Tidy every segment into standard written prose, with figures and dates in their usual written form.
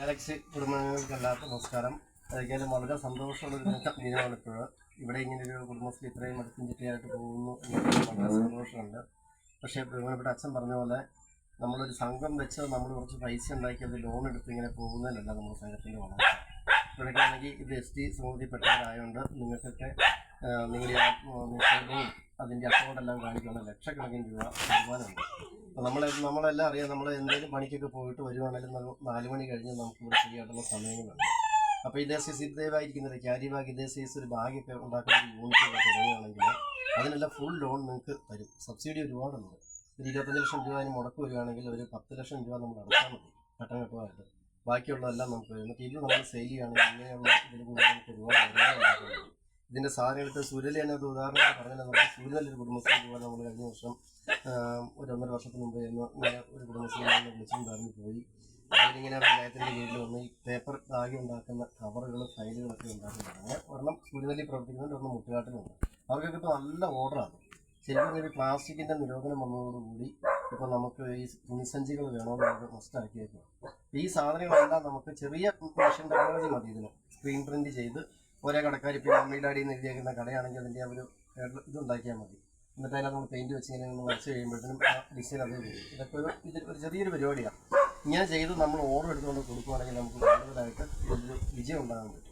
Galaxy കുടുംബങ്ങൾക്ക് എല്ലാവർക്കും നമസ്കാരം. അതൊക്കെയാലും വളരെ സന്തോഷമുള്ള ദിനമാണ് ഇപ്പോൾ. ഇവിടെ ഇങ്ങനൊരു കുടുംബശ്രീ ഇത്രയും അടുത്തും ചിട്ടയായിട്ട് പോകുന്നു എന്നൊക്കെ വളരെ സന്തോഷമുണ്ട്. പക്ഷേ ഇവിടെ അച്ഛൻ പറഞ്ഞ പോലെ നമ്മളൊരു സംഘം വെച്ച് നമ്മൾ കുറച്ച് പൈസ ഉണ്ടാക്കി അത് ലോൺ എടുത്ത് ഇങ്ങനെ പോകുന്നതിനല്ല നമ്മുടെ സംഘത്തിൻ്റെ വളർച്ച. ഇവിടെയൊക്കെ ആണെങ്കിൽ ഇത് ST സമൂഹത്തിൽപ്പെട്ടവരായതുകൊണ്ട് നിങ്ങൾക്കൊക്കെ നിങ്ങളുടെ നിക്ഷേപവും അതിൻ്റെ അക്കൗണ്ടെല്ലാം കാണിക്കുന്ന ലക്ഷക്കണക്കിന് രൂപ വരുമാനമുണ്ട്. അപ്പോൾ നമ്മളെല്ലാം അറിയാം, നമ്മൾ എന്തെങ്കിലും പണിക്കൊക്കെ പോയിട്ട് വരുവാണെങ്കിലും 4 മണി കഴിഞ്ഞ് നമുക്ക് ഇവിടെ ചെയ്യാനുള്ള സമയങ്ങളുണ്ട്. അപ്പോൾ ഇതേ സിദ്ധേവായിരിക്കുന്നത് ക്യാരിബാഗ് ഇതേ സൈസ് ഒരു ബാഗൊക്കെ ഉണ്ടാക്കുന്ന ഒരു യൂണിറ്റ് തുടങ്ങുകയാണെങ്കിൽ അതിനെല്ലാം ഫുൾ ലോൺ നിങ്ങൾക്ക് തരും. സബ്സിഡി ഒരുപാടുണ്ട്. ഒരു 25 ലക്ഷം രൂപ അതിന് മുടക്ക് വരികയാണെങ്കിൽ ഒരു 10 ലക്ഷം രൂപ നമ്മൾ അടച്ചാൽ മതി ഘട്ടം ഘട്ടമായിട്ട്. ബാക്കിയുള്ളതെല്ലാം നമുക്ക് എന്നിട്ട് ഇത് നമ്മൾ സെയിൽ ചെയ്യുകയാണെങ്കിൽ ഇങ്ങനെയുള്ള ഇതിൽ കൂടെ നമുക്ക് ഒരുപാട് വരുമാനം. ഇതിൻ്റെ സാധനങ്ങൾക്ക് സൂര്യൽ തന്നെ ഒരു ഉദാഹരണം പറഞ്ഞാൽ നമ്മൾ സൂര്യനൊരു കുടുംബശ്രീ പോലെ നമ്മൾ കഴിഞ്ഞ വർഷം ഒരു 1.5 വർഷത്തിന് മുമ്പ് ഇങ്ങനെ ഒരു കുടുംബശ്രീ വിളിച്ചുകൊണ്ടായിരുന്നു പോയി. അവരിങ്ങനെ പഞ്ചായത്തിൻ്റെ കീഴിൽ വന്ന് ഈ പേപ്പർ ബാഗ് ഉണ്ടാക്കുന്ന കവറുകൾ ഫയലുകളൊക്കെ ഉണ്ടാക്കുന്നുണ്ട്. അങ്ങനെ ഒരെണ്ണം സൂര്യനെല്ലി പ്രവർത്തിക്കുന്നുണ്ട്, ഒരെണ്ണം മുട്ടുകാട്ടിലുണ്ട്. അവർക്കൊക്കെ ഇപ്പോൾ നല്ല ഓർഡറാണ്. ശരിക്കും ഒരു പ്ലാസ്റ്റിക്കിൻ്റെ നിരോധനം വന്നതോടുകൂടി ഇപ്പോൾ നമുക്ക് ഈ തുണിസഞ്ചികൾ വേണമെന്ന് നമുക്ക് മസ്റ്റാക്കിയേക്കും. ഈ സാധനങ്ങളെല്ലാം നമുക്ക് ചെറിയ മെഷീൻ ടെക്നോളജി മതി. ഇതിന് സ്ക്രീൻ പ്രിൻറ്റ് ചെയ്ത് ഓരോ കടക്കാർ ഇപ്പോൾ അമ്മയിലാടി എന്ന് എഴുതിയേക്കുന്ന കടയാണെങ്കിൽ അതിൻ്റെ ഒരു ഇതുണ്ടാക്കിയാൽ മതി. എന്നിട്ട് അതിനകത്ത് നമ്മൾ പെയിൻറ്റ് വെച്ച് ഇങ്ങനെ ഒന്ന് വരച്ച് കഴിയുമ്പോഴത്തേനും ആ ഡിസൈൻ അതേ വരും. ഇതൊക്കെ ഒരു ചെറിയൊരു പരിപാടിയാണ്. ഇങ്ങനെ ചെയ്ത് നമ്മൾ ഓർഡർ എടുത്തുകൊണ്ട് കൊടുക്കുകയാണെങ്കിൽ നമുക്ക് കൂടുതലായിട്ട് ഒരു വിജയം ഉണ്ടാകാൻ പറ്റും.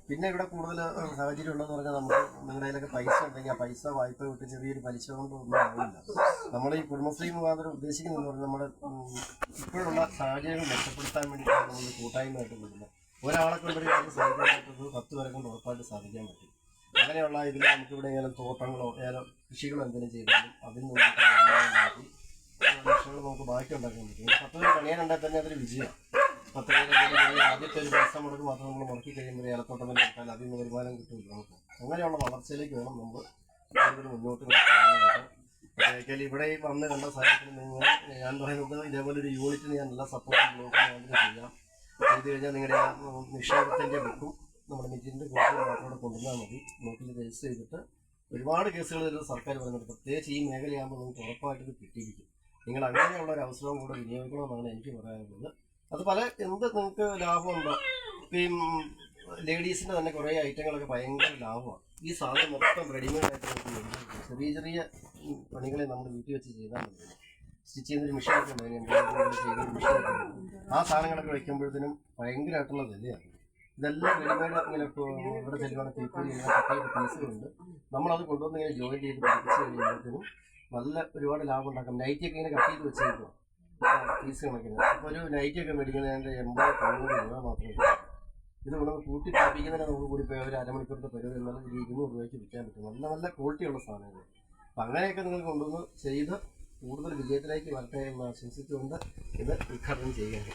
പിന്നെ ഇവിടെ കൂടുതൽ സാഹചര്യം ഉള്ളതെന്ന് പറഞ്ഞാൽ നമുക്ക് നിങ്ങളുടെ കയ്യിലൊക്കെ പൈസ ഉണ്ടെങ്കിൽ ആ പൈസ വായ്പ വിട്ട് ചെറിയൊരു പലിശ കൊണ്ട് ഒന്നും ആവില്ല. നമ്മൾ ഈ കുടുംബശ്രീ മുഖാന്തരം ഉദ്ദേശിക്കുന്നതെന്ന് പറഞ്ഞാൽ നമ്മുടെ ഇപ്പോഴുള്ള സാഹചര്യങ്ങൾ മെച്ചപ്പെടുത്താൻ വേണ്ടിയിട്ടാണ് നമ്മൾ കൂട്ടായ്മയായിട്ട് കൊടുക്കുന്നത്. ഒരാളെ കൊണ്ടൊരു കാര്യം സാധിക്കാൻ പറ്റുന്നത് 10 പേരെ കൊണ്ട് ഉറപ്പായിട്ട് സാധിക്കാൻ പറ്റും. അങ്ങനെയുള്ള ഇതിൽ നമുക്കിവിടെ ഏതായാലും തോട്ടങ്ങളോ ഏതായാലും കൃഷികളോ എന്തെങ്കിലും ചെയ്താലും അതിൽ നിന്നുണ്ടാക്കി ലക്ഷങ്ങൾ നമുക്ക് ബാക്കി ഉണ്ടാക്കാൻ പറ്റും. 10 പേര് പണിയാനുണ്ടെങ്കിൽ തന്നെ അതൊരു വിജയമാണ്. 10 പേര് ആദ്യത്തെ ഒരു പൈസ മുടക്ക് മാത്രം നമ്മൾ മുടക്കി കഴിയുമ്പോൾ ഏലത്തോട്ടം തന്നെ എടുത്താൽ അതിൽ നിന്ന് വരുമാനം കിട്ടില്ല നമുക്ക്. അങ്ങനെയുള്ള വളർച്ചയിലേക്ക് വേണം നമ്മൾ കൂടുതൽ മുന്നോട്ട് പോകാനായിട്ട്. ഒരിക്കലും ഇവിടെ വന്ന് കണ്ട സാഹചര്യത്തിൽ നിങ്ങൾ ഞാൻ പറയുന്നത് ഇതേപോലെ ഒരു യൂണിറ്റിന് ഞാൻ എല്ലാ സപ്പോർട്ടും ബ്ലോക്കും ചെയ്യാം. ചെയ്ത് കഴിഞ്ഞാൽ നിങ്ങളുടെ നിക്ഷേപത്തിൻ്റെ ബുക്കും നമ്മുടെ മീറ്റിൻ്റെ കോഴ്സുകൾ മാത്രം കൊണ്ടുവന്നാൽ മതി. ബ്ലോക്കിൽ രജിസ്റ്റർ ചെയ്തിട്ട് ഒരുപാട് കേസുകൾ സർക്കാർ പറയുന്നുണ്ട്. പ്രത്യേകിച്ച് ഈ മേഖലയാകുമ്പോൾ നിങ്ങൾക്ക് ഉറപ്പായിട്ടത് കിട്ടിയിരിക്കും. നിങ്ങൾ അങ്ങനെയുള്ള ഒരു അവസരവും കൂടെ വിനിയോഗിക്കണമെന്നാണ് എനിക്ക് പറയാനുള്ളത്. അത് എന്ത് നിങ്ങൾക്ക് ലാഭമുണ്ടോ? ഈ ലേഡീസിൻ്റെ തന്നെ കുറേ ഐറ്റങ്ങളൊക്കെ ഭയങ്കര ലാഭമാണ്. ഈ സാധനം മൊത്തം റെഡിമെയ്ഡായിട്ട് നമുക്ക് ചെറിയ ചെറിയ പണികളെ നമ്മൾ വീട്ടിൽ വെച്ച് ചെയ്താൽ മതി. സ്റ്റിച്ച് ചെയ്യുന്നൊരു മെഷീനൊക്കെ ഉണ്ട്, എംബ്രോയിഡറി ചെയ്യുന്നൊരു മെഷീനൊക്കെ ഉണ്ട്. ആ സാധനങ്ങളൊക്കെ വയ്ക്കുമ്പോഴത്തേനും ഭയങ്കരമായിട്ടുള്ള വിലയാണ്. ഇതെല്ലാം റെഡിമെയ്ഡ് ഇങ്ങനെ ഇവിടെ ചെല്ലുവാണ് തീപ്പൊരി ഇങ്ങനെ കട്ടിയുടെ പീസുകളുണ്ട്. നമ്മളത് കൊണ്ടുവന്ന് ഇങ്ങനെ ജോയിൻ ചെയ്ത് പഠിപ്പിച്ച് കഴിയുമ്പോഴത്തേനും നല്ല ഒരുപാട് ലാഭം ഉണ്ടാക്കാം. നൈറ്റിയൊക്കെ ഇങ്ങനെ കട്ട് ചെയ്ത് വെച്ചേക്കുക പീസ് കണക്കിന്. അപ്പോൾ ഒരു നൈറ്റിയൊക്കെ മേടിക്കുന്നതിൻ്റെ 80-90 രൂപ മാത്രമേ ഉള്ളൂ. ഇത് ഇവിടെ കൂട്ടി പഠിപ്പിക്കുന്നതിന് നമുക്ക് കൂടി പോയി ഒരു അരമണിക്കൂറത്തെ പരിപാടി എന്നാലും 200 രൂപയ്ക്ക് വിൽക്കാൻ പറ്റും. നല്ല നല്ല ക്വാളിറ്റിയുള്ള സാധനങ്ങൾ. അപ്പം അങ്ങനെയൊക്കെ നിങ്ങൾ കൊണ്ടുവന്ന് ചെയ്ത് കൂടുതൽ വിജയത്തിലേക്ക് വരട്ടെ എന്ന് ആശംസിച്ചുകൊണ്ട് ഇത് ഉദ്ഘാടനം ചെയ്യുകയാണ്.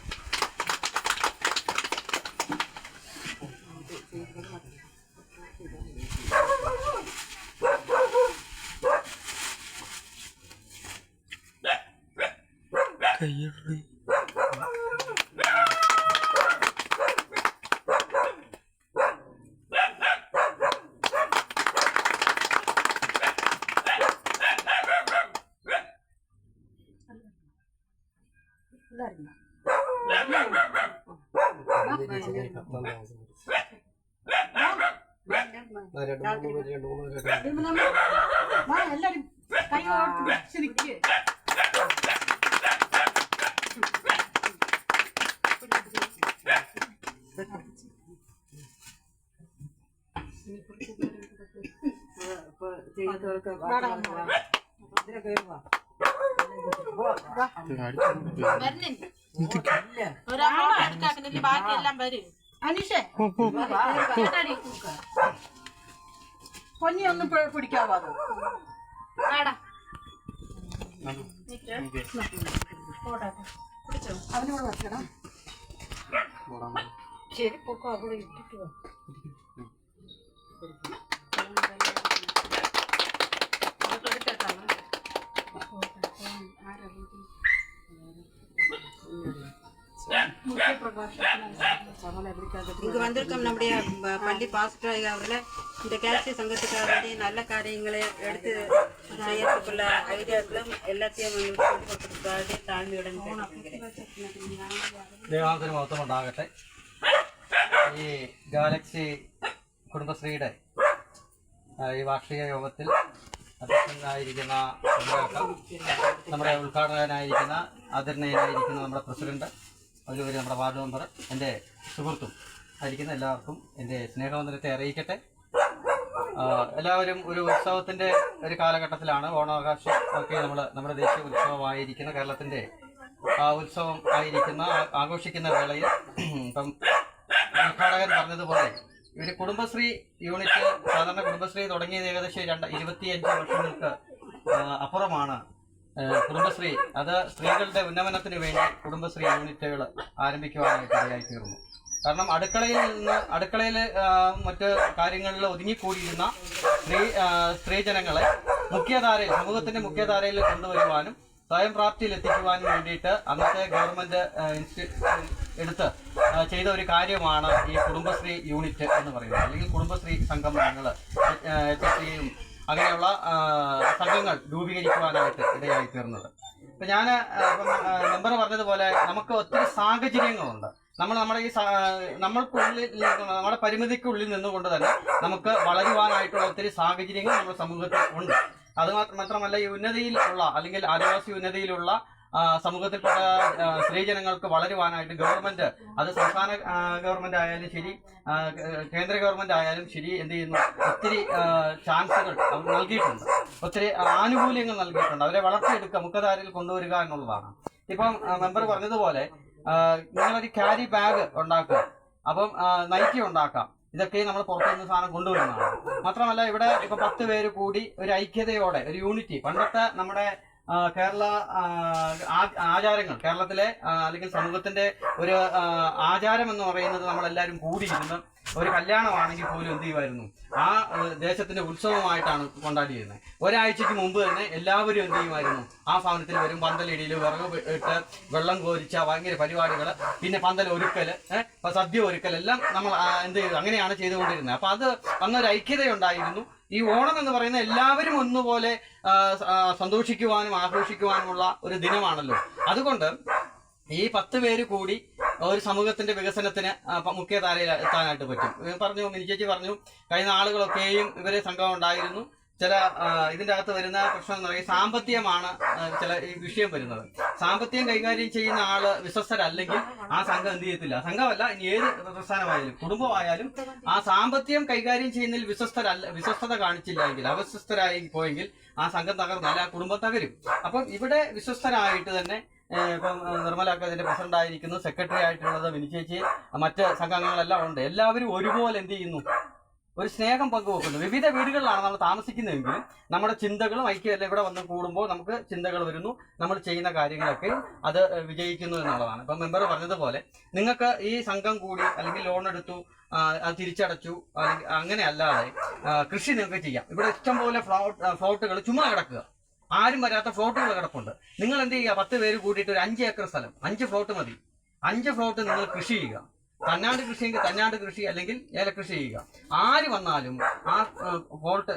ബാക്കിയെല്ലാം വരും. അനീഷേ പൊന്നി ഒന്ന് പിടിക്കാവോ? അവനോട് വെക്കണം. ശരി പൊക്കോ അവിടെ ഇട്ടിട്ട് ആരാ இங்கு வந்திருக்கும் நம்முடைய பள்ளி பாஸ்டர் அவர்களே இந்த கேல்சி சங்கத்துக்காக வேண்டி நல்ல காரியங்களை எடுத்து செய்யறதுக்குள்ள ஐடியாக்களும் எல்லாத்தையும் எங்களுக்கு சொல்லிக் கொடுத்துருக்காரு தாழ்மையுடன் ദൈവത്തിന് മഹത്വം ഉണ്ടാകട്ടെ. ഈ ഗാലക്സി കുടുംബശ്രീയുടെ ഈ വാർഷിക യോഗത്തിൽ അധ്യക്ഷനായിരിക്കുന്ന നമ്മുടെ ഉദ്ഘാടകനായിരിക്കുന്ന ആദരണീയനായിരിക്കുന്ന നമ്മുടെ പ്രസിഡന്റ്, അതുപോലെ നമ്മുടെ വാർഡ് മെമ്പർ, എൻ്റെ സുഹൃത്തും ആയിരിക്കുന്ന എല്ലാവർക്കും എൻ്റെ സ്നേഹവന്ദനത്തെ അറിയിക്കട്ടെ. എല്ലാവരും ഒരു ഉത്സവത്തിൻ്റെ ഒരു കാലഘട്ടത്തിലാണ്. ഓണാവകാശം ഒക്കെ നമ്മുടെ ദേശീയ ഉത്സവമായിരിക്കുന്ന കേരളത്തിൻ്റെ ഉത്സവം ആയിരിക്കുന്ന ആഘോഷിക്കുന്ന വേളയിൽ ഇപ്പം ഉദ്ഘാടകൻ പറഞ്ഞതുപോലെ ഒരു കുടുംബശ്രീ യൂണിറ്റ്, സാധാരണ കുടുംബശ്രീ തുടങ്ങിയത് ഏകദേശം 25 വർഷങ്ങൾക്ക് അപ്പുറമാണ്. കുടുംബശ്രീ അത് സ്ത്രീകളുടെ ഉന്നമനത്തിന് വേണ്ടി കുടുംബശ്രീ യൂണിറ്റുകൾ ആരംഭിക്കുവാനായിട്ട് ഇടയായിത്തീർന്നു. കാരണം അടുക്കളയിൽ മറ്റ് കാര്യങ്ങളിൽ ഒതുങ്ങിക്കൂടിയിരുന്ന സ്ത്രീജനങ്ങളെ മുഖ്യധാരയിൽ, സമൂഹത്തിന്റെ മുഖ്യധാരയിൽ കൊണ്ടുവരുവാനും സ്വയം പ്രാപ്തിയിൽ എത്തിക്കുവാനും വേണ്ടിയിട്ട് അന്നത്തെ ഗവൺമെന്റ് എടുത്ത് ചെയ്ത ഒരു കാര്യമാണ് ഈ കുടുംബശ്രീ യൂണിറ്റ് എന്ന് പറയുന്നത്, അല്ലെങ്കിൽ കുടുംബശ്രീ സംഗമങ്ങൾ, HSCയും അങ്ങനെയുള്ള സംഘങ്ങൾ രൂപീകരിക്കുവാനായിട്ട് ഇടയായിത്തീർന്നത്. ഇപ്പം ഞാൻ മെമ്പർ പറഞ്ഞതുപോലെ നമുക്ക് ഒത്തിരി സാഹചര്യങ്ങളുണ്ട്. നമ്മുടെ പരിമിതിക്കുള്ളിൽ നിന്നുകൊണ്ട് തന്നെ നമുക്ക് വളരുവാനായിട്ടുള്ള ഒത്തിരി സാഹചര്യങ്ങൾ നമ്മുടെ സമൂഹത്തിൽ ഉണ്ട്. അത് മാത്രമല്ല, ഈ ഉന്നതിയിലുള്ള അല്ലെങ്കിൽ ആദിവാസി ഉന്നതിയിലുള്ള സമൂഹത്തിൽപ്പെട്ട സ്ത്രീജനങ്ങൾക്ക് വളരുവാനായിട്ട് ഗവൺമെന്റ്, അത് സംസ്ഥാന ഗവൺമെന്റ് ആയാലും ശരി, കേന്ദ്ര ഗവൺമെന്റ് ആയാലും ശരി, എന്ത് ചെയ്യുന്നു, ഒത്തിരി ചാൻസുകൾ നൽകിയിട്ടുണ്ട്, ഒത്തിരി ആനുകൂല്യങ്ങൾ നൽകിയിട്ടുണ്ട്. അവരെ വളർത്തിയെടുക്കുക, മുഖ്യധാരയിൽ കൊണ്ടുവരിക എന്നുള്ളതാണ്. ഇപ്പം മെമ്പർ പറഞ്ഞതുപോലെ നിങ്ങളൊരു ക്യാരി ബാഗ് ഉണ്ടാക്കുക, അപ്പം നൈറ്റി ഉണ്ടാക്കാം, ഇതൊക്കെ നമ്മൾ പുറത്തുനിന്ന് സാധനം കൊണ്ടുവരുന്നതാണ്. മാത്രമല്ല, ഇവിടെ ഇപ്പൊ 10 പേര് കൂടി ഒരു ഐക്യതയോടെ ഒരു യൂണിറ്റി, പണ്ടത്തെ നമ്മുടെ കേരള ആചാരങ്ങൾ, കേരളത്തിലെ അല്ലെങ്കിൽ സമൂഹത്തിന്റെ ഒരു ആചാരം എന്ന് പറയുന്നത് നമ്മളെല്ലാവരും കൂടിയിരുന്ന് ഒരു കല്യാണമാണെങ്കിൽ പോലും എന്ത് ചെയ്യുമായിരുന്നു, ആ ദേശത്തിന്റെ ഉത്സവമായിട്ടാണ് കൊണ്ടാടിയിരുന്നത്. ഒരാഴ്ചക്ക് മുമ്പ് തന്നെ എല്ലാവരും എന്ത് ചെയ്യുമായിരുന്നു, ആ ഭവനത്തിൽ വരും, പന്തലിടിയിൽ വിറക് ഇട്ട് വെള്ളം കോരിച്ച ഭയങ്കര പരിപാടികൾ, പിന്നെ പന്തൽ ഒരുക്കൽ, സദ്യ ഒരുക്കൽ എല്ലാം നമ്മൾ എന്ത് ചെയ്തു, അങ്ങനെയാണ് ചെയ്തുകൊണ്ടിരുന്നത്. അപ്പൊ അത് അന്നൊരു ഐക്യതയുണ്ടായിരുന്നു. ഈ ഓണം എന്ന് പറയുന്നത് എല്ലാവരും ഒന്നുപോലെ സന്തോഷിക്കുവാനും ആഘോഷിക്കുവാനുമുള്ള ഒരു ദിനമാണല്ലോ. അതുകൊണ്ട് ഈ 10 പേര് കൂടി ഒരു സമൂഹത്തിന്റെ വികസനത്തിന് മുഖ്യധാരയിൽ എത്താനായിട്ട് പറ്റും. മിനി ചേച്ചി പറഞ്ഞു, കഴിഞ്ഞ ആളുകളൊക്കെയും ഇവരെ സംഘം ഉണ്ടായിരുന്നു. ചില ഇതിൻ്റെ അകത്ത് വരുന്ന പ്രശ്നം എന്ന് പറയുന്നത് സാമ്പത്തികമാണ്. ചില ഈ വിഷയം വരുന്നത് സാമ്പത്തികം കൈകാര്യം ചെയ്യുന്ന ആള് വിശ്വസ്തരല്ലെങ്കിൽ ആ സംഘം എന്ത് ചെയ്യത്തില്ല. സംഘമല്ല, ഇനി ഏത് പ്രസ്ഥാനമായാലും കുടുംബമായാലും ആ സാമ്പത്തികം കൈകാര്യം ചെയ്യുന്നതിൽ വിശ്വസ്തത കാണിച്ചില്ല എങ്കിൽ, അവിശ്വസ്തരായി പോയെങ്കിൽ ആ സംഘം തകർന്നാൽ ആ കുടുംബം തകരും. അപ്പം ഇവിടെ വിശ്വസ്തരായിട്ട് തന്നെ ഇപ്പം നിർമ്മലൊക്കെ ഇതിന്റെ പ്രസിഡന്റ് ആയിരിക്കുന്നു, സെക്രട്ടറി ആയിട്ടുള്ളത് മിനി ചേച്ചി, മറ്റ് സംഘങ്ങളെല്ലാം ഉണ്ട്. എല്ലാവരും ഒരുപോലെ എന്ത് ചെയ്യുന്നു, ഒരു സ്നേഹം പങ്കുവെക്കുന്നു. വിവിധ വീടുകളിലാണ് നമ്മൾ താമസിക്കുന്നതെങ്കിലും നമ്മുടെ ചിന്തകളും ഐക്യമല്ല ഇവിടെ വന്ന് കൂടുമ്പോൾ നമുക്ക് ചിന്തകൾ വരുന്നു, നമ്മൾ ചെയ്യുന്ന കാര്യങ്ങളൊക്കെ അത് വിജയിക്കുന്നു എന്നുള്ളതാണ്. ഇപ്പം മെമ്പർ പറഞ്ഞതുപോലെ നിങ്ങൾക്ക് ഈ സംഘം കൂടി അല്ലെങ്കിൽ ലോൺ എടുത്തു, അത് തിരിച്ചടച്ചു, അല്ലെങ്കിൽ അങ്ങനെ അല്ലാതെ കൃഷി നിങ്ങൾക്ക് ചെയ്യാം. ഇവിടെ ഇഷ്ടംപോലെ ഫ്ലോട്ടുകൾ ചുമ്മാ കിടക്കുക, ആരും വരാത്ത ഫ്ലോട്ടുകൾ കിടപ്പുണ്ട്. നിങ്ങൾ എന്ത് ചെയ്യുക, 10 പേര് കൂടിയിട്ട് ഒരു 5 ഏക്കർ സ്ഥലം, 5 ഫ്ലോട്ട് മതി, 5 ഫ്ലോട്ട് നിങ്ങൾ കൃഷി ചെയ്യുക. തന്നാണ്ട് കൃഷിയെങ്കിൽ തന്നാണ്ട് കൃഷി, അല്ലെങ്കിൽ ഏലകൃഷി ചെയ്യുക. ആര് വന്നാലും ആ ഫ്ലോട്ട്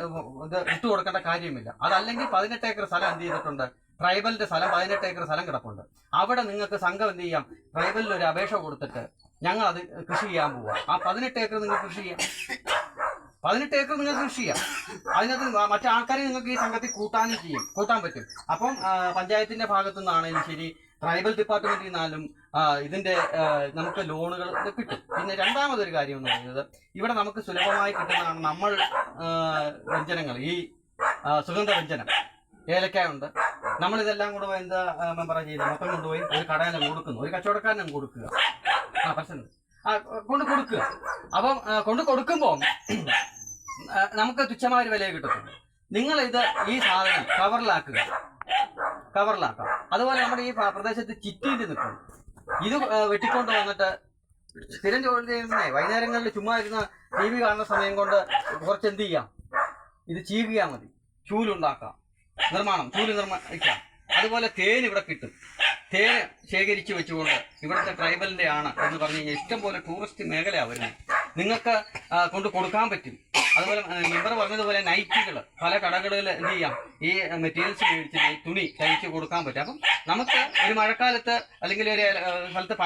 ഇത് വിട്ടുകൊടുക്കേണ്ട കാര്യമില്ല. അതല്ലെങ്കിൽ 18 ഏക്കർ സ്ഥലം എന്ത് ചെയ്തിട്ടുണ്ട്, ട്രൈബലിന്റെ സ്ഥലം 18 ഏക്കർ സ്ഥലം കിടപ്പുണ്ട്. അവിടെ നിങ്ങൾക്ക് സംഘം എന്ത് ചെയ്യാം, ട്രൈബലിൽ ഒരു അപേക്ഷ കൊടുത്തിട്ട് ഞങ്ങൾ അത് കൃഷി ചെയ്യാൻ പോവുക. ആ 18 ഏക്കർ നിങ്ങൾ കൃഷി ചെയ്യാം, 18 ഏക്കർ നിങ്ങൾക്ക് കൃഷി ചെയ്യാം. അതിനകത്ത് മറ്റാൾക്കാരെ നിങ്ങൾക്ക് ഈ സംഘത്തിൽ കൂട്ടാൻ പറ്റും. അപ്പം പഞ്ചായത്തിന്റെ ഭാഗത്തു നിന്നാണെങ്കിലും ശരി, ട്രൈബൽ ഡിപ്പാർട്ട്മെന്റിൽ നിന്നാലും ഇതിന്റെ നമുക്ക് ലോണുകൾ കിട്ടും. പിന്നെ രണ്ടാമതൊരു കാര്യം എന്ന് പറയുന്നത്, ഇവിടെ നമുക്ക് സുലഭമായി കിട്ടുന്നതാണ് നമ്മൾ വ്യഞ്ജനങ്ങൾ, ഈ സുഗന്ധ വ്യഞ്ജനം, ഏലക്കായ ഉണ്ട്. നമ്മളിതെല്ലാം കൂടെ എന്താ മെമ്പറാ ചെയ്യുന്നത്, മൊത്തം കൊണ്ടുപോയി ഒരു കടയിലും കൊടുക്കുന്നു, ഒരു കച്ചവടക്കാരനും കൊടുക്കുക, കൊണ്ട് കൊടുക്കുക. അപ്പം കൊണ്ട് കൊടുക്കുമ്പോൾ നമുക്ക് തുച്ഛമായ ഒരു വിലയെ കിട്ടത്തുള്ളൂ. നിങ്ങളിത് ഈ സാധനം കവറിലാക്കാം. അതുപോലെ നമ്മുടെ ഈ പ്രദേശത്ത് ചിറ്റിയിൽ നിൽക്കും. ഇത് വെട്ടിക്കൊണ്ട് വന്നിട്ട് സ്ഥിരം ജോലി ചെയ്യുന്നേ വൈകുന്നേരങ്ങളിൽ ചുമ്മാ ഇരുന്ന് TV കാണുന്ന സമയം കൊണ്ട് കുറച്ച് എന്ത് ചെയ്യാം, ഇത് ചീകിയാൽ മതി. ചൂലുണ്ടാക്കാം, ചൂല് നിർമ്മിക്കാം. അതുപോലെ തേൻ ഇവിടെ കിട്ടും. തേൻ ശേഖരിച്ചു വെച്ചുകൊണ്ട് ഇവിടുത്തെ ട്രൈബലിന്റെ ആണ് എന്ന് പറഞ്ഞു കഴിഞ്ഞാൽ ഇഷ്ടംപോലെ ടൂറിസ്റ്റ് മേഖലയാണ് വരുന്നത്. നിങ്ങൾക്ക് കൊണ്ട് കൊടുക്കാൻ പറ്റും. അതുപോലെ മെമ്പർ പറഞ്ഞതുപോലെ നൈറ്റുകൾ പല കടകളിൽ എന്ത് ചെയ്യാം, ഈ മെറ്റീരിയൽസ് മേടിച്ച് തുണി തയ്ച്ച് കൊടുക്കാൻ പറ്റും. അപ്പം നമുക്ക് ഒരു മഴക്കാലത്ത് അല്ലെങ്കിൽ ഒരു സ്ഥലത്ത്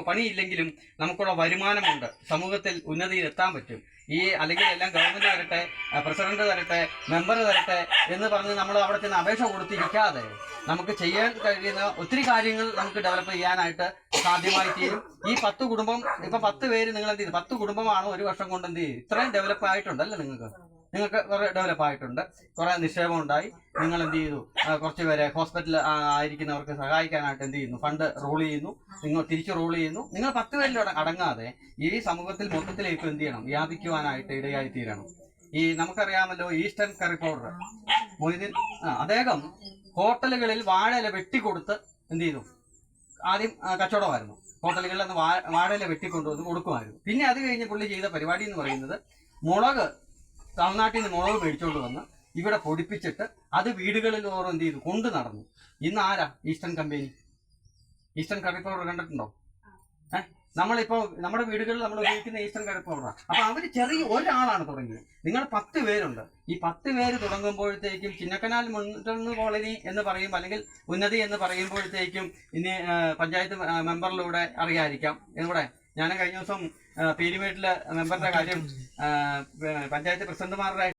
പണിയില്ലെങ്കിലും നമുക്കുള്ള വരുമാനമുണ്ട്, സമൂഹത്തിൽ ഉന്നതിയിൽ എത്താൻ പറ്റും. അല്ലെങ്കിൽ എല്ലാം ഗവൺമെന്റ് തരട്ടെ, പ്രസിഡന്റ് തരട്ടെ, മെമ്പർ തരട്ടെ എന്ന് പറഞ്ഞ് നമ്മൾ അവിടെ ചെന്ന് അപേക്ഷ കൊടുത്തിരിക്കാതെ നമുക്ക് ചെയ്യാൻ കഴിയുന്ന ഒത്തിരി കാര്യങ്ങൾ നമുക്ക് ഡെവലപ്പ് ചെയ്യാനായിട്ട് സാധ്യമായി തീരും. ഈ 10 കുടുംബം, ഇപ്പൊ 10 പേര് നിങ്ങൾ എന്ത് ചെയ്തു, 10 കുടുംബമാണ് ഒരു വർഷം കൊണ്ട് എന്ത് ചെയ്യും, ഇത്രയും ഡെവലപ്പ് ആയിട്ടുണ്ടല്ലേ? നിങ്ങൾക്ക് കുറെ ഡെവലപ്പ് ആയിട്ടുണ്ട്, കുറെ നിക്ഷേപം ഉണ്ടായി. നിങ്ങൾ എന്ത് ചെയ്തു, കുറച്ച് പേരെ ഹോസ്പിറ്റലിൽ ആയിരിക്കുന്നവർക്ക് സഹായിക്കാനായിട്ട് എന്ത് ചെയ്യുന്നു, ഫണ്ട് റോൾ ചെയ്യുന്നു, നിങ്ങൾ തിരിച്ച് റോൾ ചെയ്യുന്നു. നിങ്ങൾ 10 പേരിലൂടെ അടങ്ങാതെ ഈ സമൂഹത്തിൽ മൊത്തത്തിലേക്ക് എന്ത് ചെയ്യണം, വ്യാപിക്കുവാനായിട്ട് ഇടയായി തീരണം. നമുക്കറിയാമല്ലോ ഈസ്റ്റേൺ കറി പൗഡർ മൊയ്തീൻ, അദ്ദേഹം ഹോട്ടലുകളിൽ വാഴയില വെട്ടിക്കൊടുത്ത് എന്ത് ചെയ്തു, ആദ്യം കച്ചവടമായിരുന്നു. ഹോട്ടലുകളിൽ നിന്ന് വാഴയില വെട്ടിക്കൊണ്ടുവന്ന് കൊടുക്കുമായിരുന്നു. പിന്നെ അത് കഴിഞ്ഞ് പുള്ളി ചെയ്ത പരിപാടി എന്ന് പറയുന്നത് മുളക്, തമിഴ്നാട്ടിൽ നിന്ന് മുളക് മേടിച്ചുകൊണ്ട് വന്ന് ഇവിടെ പൊടിപ്പിച്ചിട്ട് അത് വീടുകളിൽ ഓരോ എന്ത് ചെയ്തു കൊണ്ട് നടന്നു. ഇന്ന് ആരാ eastern company, eastern curry powder കണ്ടിട്ടുണ്ടോ? നമ്മളിപ്പോ നമ്മുടെ വീടുകളിൽ നമ്മൾ ഉപയോഗിക്കുന്ന ഈസ്റ്റേൺ കറി പൗഡറാണ്. അപ്പൊ അവര് ചെറിയ ഒരാളാണ് തുടങ്ങിയത്. നിങ്ങൾ 10 പേരുണ്ട്. ഈ 10 പേര് തുടങ്ങുമ്പോഴത്തേക്കും ചിന്നക്കനാൽ മുൻഗണന കോളനി എന്ന് പറയുമ്പോൾ അല്ലെങ്കിൽ ഉന്നതി എന്ന് പറയുമ്പോഴത്തേക്കും ഇനി പഞ്ചായത്ത് മെമ്പറിലൂടെ അറിയാതിരിക്കാം. ഇവിടെ ഞാൻ കഴിഞ്ഞ ദിവസം പീരിമേട്ടിലെ മെമ്പറുടെ കാര്യം പഞ്ചായത്ത് പ്രസിഡന്റുമാരുടെ